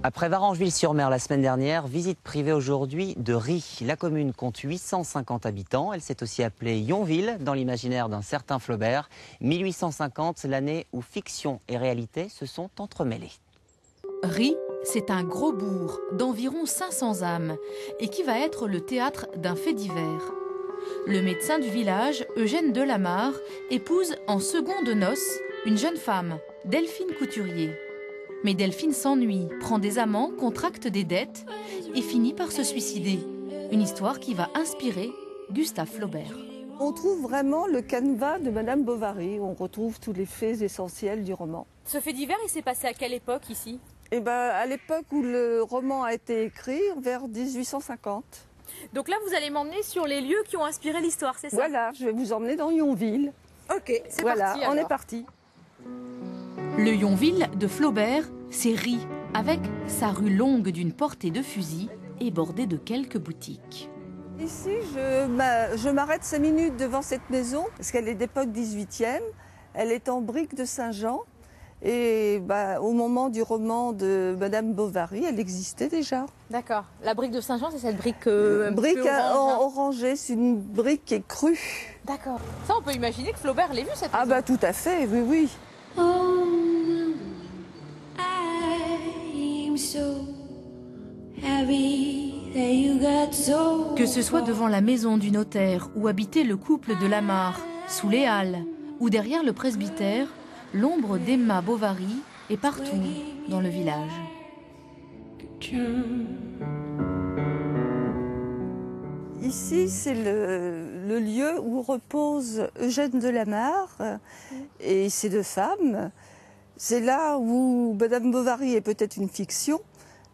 Après Varangeville-sur-Mer la semaine dernière, visite privée aujourd'hui de Ry. La commune compte 850 habitants. Elle s'est aussi appelée Yonville, dans l'imaginaire d'un certain Flaubert. 1850, l'année où fiction et réalité se sont entremêlées. Ry, c'est un gros bourg d'environ 500 âmes et qui va être le théâtre d'un fait divers. Le médecin du village, Eugène Delamarre, épouse en seconde noces une jeune femme, Delphine Couturier. Mais Delphine s'ennuie, prend des amants, contracte des dettes et finit par se suicider. Une histoire qui va inspirer Gustave Flaubert. On trouve vraiment le canevas de Madame Bovary, où on retrouve tous les faits essentiels du roman. Ce fait divers, il s'est passé à quelle époque ici? Eh ben, à l'époque où le roman a été écrit, vers 1850. Donc là, vous allez m'emmener sur les lieux qui ont inspiré l'histoire, c'est ça? Voilà, je vais vous emmener dans Yonville. Ok, c'est voilà, parti. on alors. est parti. Le Yonville de Flaubert, c'est Ry, avec sa rue longue d'une portée de fusil et bordée de quelques boutiques. Ici, je m'arrête 5 minutes devant cette maison, parce qu'elle est d'époque 18e. Elle est en briques de Saint-Jean. Et au moment du roman de Madame Bovary, elle existait déjà. D'accord. La brique de Saint-Jean, c'est cette brique brique orange, orangée, c'est une brique qui est crue. D'accord. Ça, on peut imaginer que Flaubert l'ait vu, cette Ah maison. tout à fait, oui, oui. Que ce soit devant la maison du notaire où habitait le couple de Lamarre, sous les halles ou derrière le presbytère, l'ombre d'Emma Bovary est partout dans le village. Ici, c'est le lieu où repose Eugène Delamarre et ses 2 femmes. C'est là où Madame Bovary est peut-être une fiction,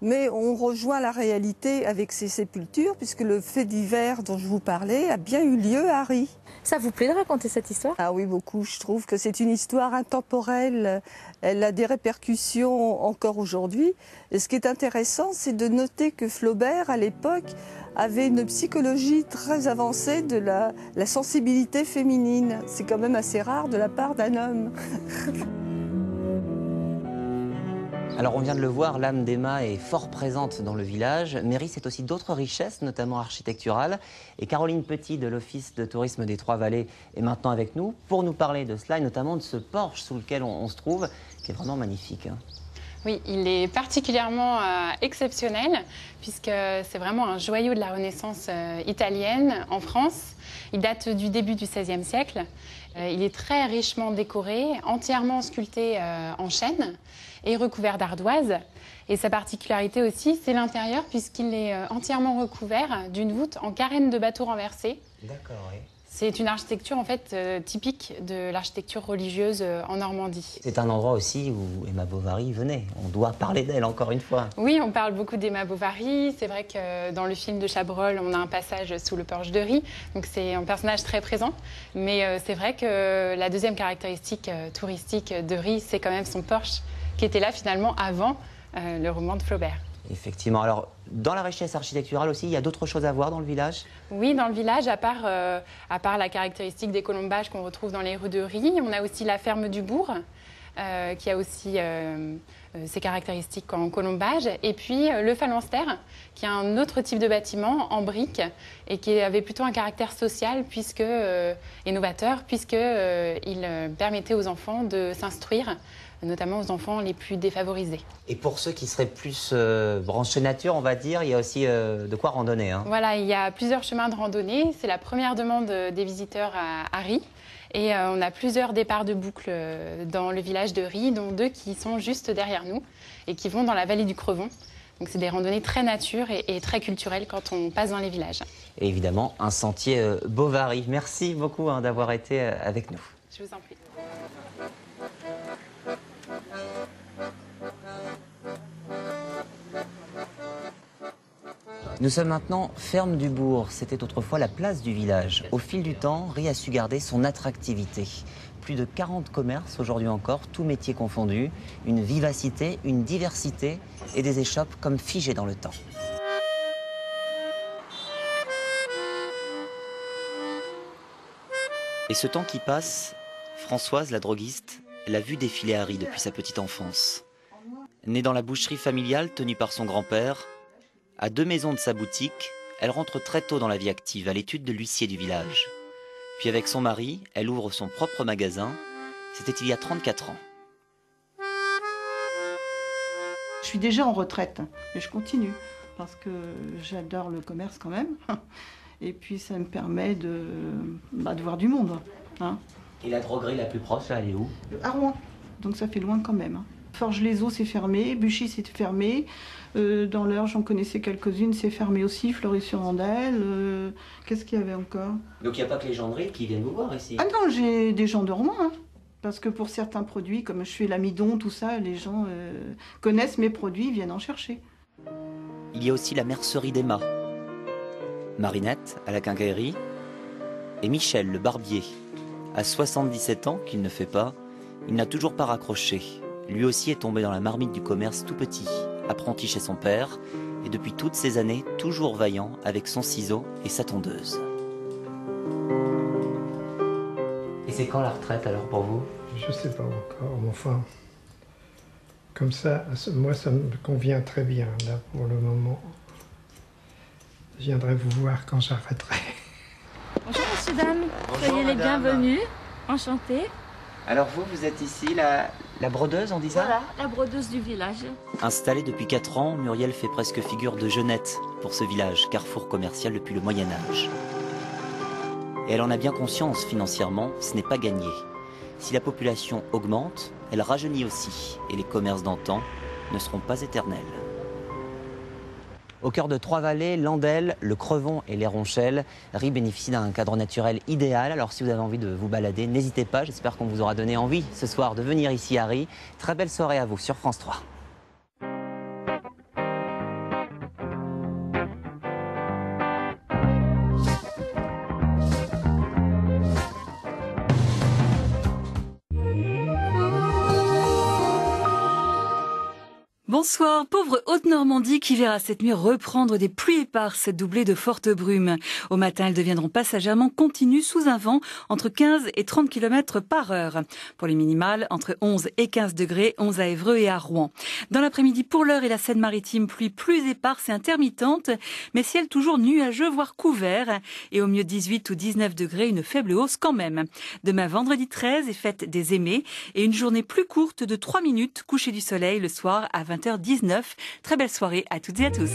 mais on rejoint la réalité avec ces sépultures, puisque le fait divers dont je vous parlais a bien eu lieu à Ry. Ça vous plaît de raconter cette histoire? Ah oui, beaucoup. Je trouve que c'est une histoire intemporelle. Elle a des répercussions encore aujourd'hui. Et ce qui est intéressant, c'est de noter que Flaubert, à l'époque, avait une psychologie très avancée de la sensibilité féminine. C'est quand même assez rare de la part d'un homme. Alors on vient de le voir, l'âme d'Emma est fort présente dans le village. Mais Ry, c'est aussi d'autres richesses, notamment architecturales. Et Caroline Petit de l'Office de tourisme des Trois-Vallées est maintenant avec nous pour nous parler de cela et notamment de ce porche sous lequel on se trouve, qui est vraiment magnifique. Oui, il est particulièrement exceptionnel puisque c'est vraiment un joyau de la Renaissance italienne en France. Il date du début du XVIe siècle. Il est très richement décoré, entièrement sculpté en chêne et recouvert d'ardoise. Et sa particularité aussi, c'est l'intérieur puisqu'il est entièrement recouvert d'une voûte en carène de bateau renversé. D'accord, oui. C'est une architecture en fait typique de l'architecture religieuse en Normandie. C'est un endroit aussi où Emma Bovary venait. On doit parler d'elle encore une fois. Oui, on parle beaucoup d'Emma Bovary. C'est vrai que dans le film de Chabrol, on a un passage sous le porche de Ry. Donc c'est un personnage très présent. Mais c'est vrai que la deuxième caractéristique touristique de Ry, c'est quand même son porche qui était là finalement avant le roman de Flaubert. Effectivement. Alors, dans la richesse architecturale aussi, il y a d'autres choses à voir dans le village? Oui, dans le village, à part la caractéristique des colombages qu'on retrouve dans les rues de Ry, on a aussi la ferme du bourg, qui a aussi ses caractéristiques en colombage, et puis le phalanstère, qui est un autre type de bâtiment en briques, et qui avait plutôt un caractère social, et novateur, puisqu'il permettait aux enfants de s'instruire, notamment aux enfants les plus défavorisés. Et pour ceux qui seraient plus branchés nature, on va dire, il y a aussi de quoi randonner. Hein. Voilà, il y a plusieurs chemins de randonnée. C'est la première demande des visiteurs à Ry. Et on a plusieurs départs de boucle dans le village de Ry, dont 2 qui sont juste derrière nous et qui vont dans la vallée du Crevon. Donc c'est des randonnées très nature et très culturelles quand on passe dans les villages. Et évidemment, un sentier Bovary. Merci beaucoup d'avoir été avec nous. Je vous en prie. Nous sommes maintenant ferme du bourg. C'était autrefois la place du village. Au fil du temps, Ry a su garder son attractivité. Plus de 40 commerces aujourd'hui encore, tous métiers confondus. Une vivacité, une diversité et des échoppes comme figées dans le temps. Et ce temps qui passe, Françoise, la droguiste, l'a vu défiler à Ry depuis sa petite enfance. Née dans la boucherie familiale tenue par son grand-père, à 2 maisons de sa boutique, elle rentre très tôt dans la vie active, à l'étude de l'huissier du village. Puis avec son mari, elle ouvre son propre magasin. C'était il y a 34 ans. Je suis déjà en retraite, mais je continue parce que j'adore le commerce quand même. Et puis ça me permet de voir du monde. Hein. Et la droguerie la plus proche, là, elle est où? À Rouen, donc ça fait loin quand même. Forges-les-Eaux, c'est fermé, Buchy, c'est fermé. Dans l'Eure, j'en connaissais quelques-unes, c'est fermé aussi, Fleury-sur-Andelle. Qu'est-ce qu'il y avait encore? Donc il n'y a pas que les gens de Rille qui viennent vous voir ici? Ah non, j'ai des gens de Rouen. Hein. Parce que pour certains produits, comme je fais l'amidon, tout ça, les gens connaissent mes produits, viennent en chercher. Il y a aussi la mercerie d'Emma. Marinette, à la quincaillerie. Et Michel, le barbier. À 77 ans, qu'il ne fait pas, il n'a toujours pas raccroché. Lui aussi est tombé dans la marmite du commerce tout petit, apprenti chez son père, et depuis toutes ces années, toujours vaillant avec son ciseau et sa tondeuse. Et c'est quand la retraite alors pour vous? Je sais pas encore, mais enfin, comme ça, moi ça me convient très bien là pour le moment. Je viendrai vous voir quand j'arrêterai. Bonjour messieurs, dames, Bonjour, soyez les madame. bienvenus, enchantée. Alors vous êtes ici la brodeuse, on dit ça? Voilà, la brodeuse du village. Installée depuis 4 ans, Muriel fait presque figure de jeunette pour ce village, carrefour commercial depuis le Moyen-Âge. Et elle en a bien conscience, financièrement, ce n'est pas gagné. Si la population augmente, elle rajeunit aussi, et les commerces d'antan ne seront pas éternels. Au cœur de Trois-Vallées, l'Andelle, le Crevon et les Ronchelles, Rie bénéficie d'un cadre naturel idéal. Alors si vous avez envie de vous balader, n'hésitez pas. J'espère qu'on vous aura donné envie ce soir de venir ici à Rie. Très belle soirée à vous sur France 3. Bonsoir, pauvre Haute-Normandie qui verra cette nuit reprendre des pluies éparses doublées de fortes brumes. Au matin, elles deviendront passagèrement continues sous un vent entre 15 et 30 km par heure. Pour les minimales, entre 11 et 15 degrés, 11 à Évreux et à Rouen. Dans l'après-midi, pour l'Eure et la Seine-Maritime, pluie plus éparse et intermittente, mais ciel toujours nuageux, voire couvert. Et au mieux 18 ou 19 degrés, une faible hausse quand même. Demain, vendredi 13, est fête des aimés et une journée plus courte de 3 minutes, coucher du soleil le soir à 20h19. Très belle soirée à toutes et à tous.